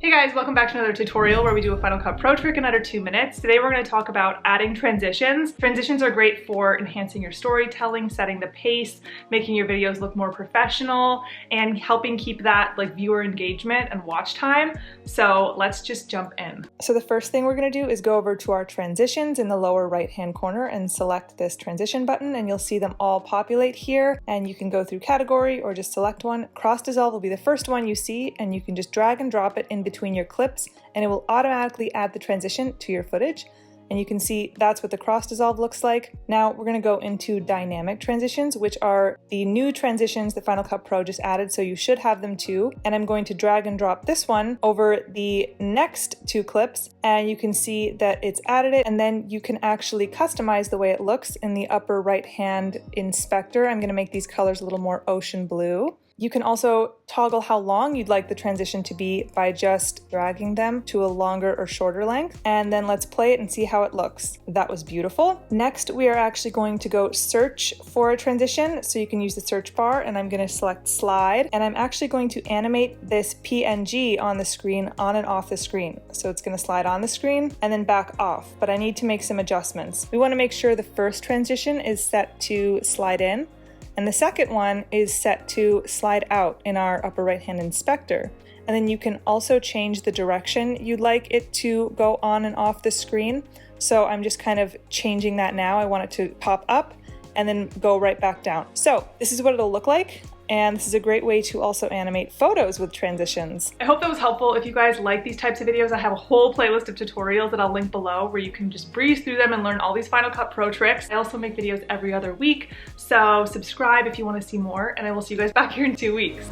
Hey guys, welcome back to another tutorial where we do a Final Cut Pro trick in under 2 minutes. Today we're going to talk about adding transitions. Transitions are great for enhancing your storytelling, setting the pace, making your videos look more professional, and helping keep that viewer engagement and watch time. So let's just jump in. So the first thing we're going to do is go over to our transitions in the lower right hand corner and select this transition button, and you'll see them all populate here, and you can go through category or just select one. Cross dissolve will be the first one you see, and you can just drag and drop it in between your clips and it will automatically add the transition to your footage. And you can see that's what the cross dissolve looks like. Now we're going to go into dynamic transitions, which are the new transitions that Final Cut Pro just added, so you should have them too. And I'm going to drag and drop this one over the next two clips, and you can see that it's added it, and then you can actually customize the way it looks in the upper right hand inspector. I'm going to make these colors a little more ocean blue. You can also toggle how long you'd like the transition to be by just dragging them to a longer or shorter length. And then let's play it and see how it looks. That was beautiful. Next, we are actually going to go search for a transition. So you can use the search bar, and I'm going to select slide. And I'm actually going to animate this PNG on the screen, on and off the screen. So it's going to slide on the screen and then back off. But I need to make some adjustments. We want to make sure the first transition is set to slide in, and the second one is set to slide out in our upper right hand inspector. And then you can also change the direction you'd like it to go on and off the screen. So I'm just kind of changing that now. I want it to pop up and then go right back down. So this is what it'll look like. And this is a great way to also animate photos with transitions. I hope that was helpful. If you guys like these types of videos, I have a whole playlist of tutorials that I'll link below where you can just breeze through them and learn all these Final Cut Pro tricks. I also make videos every other week, so subscribe if you want to see more, and I will see you guys back here in 2 weeks.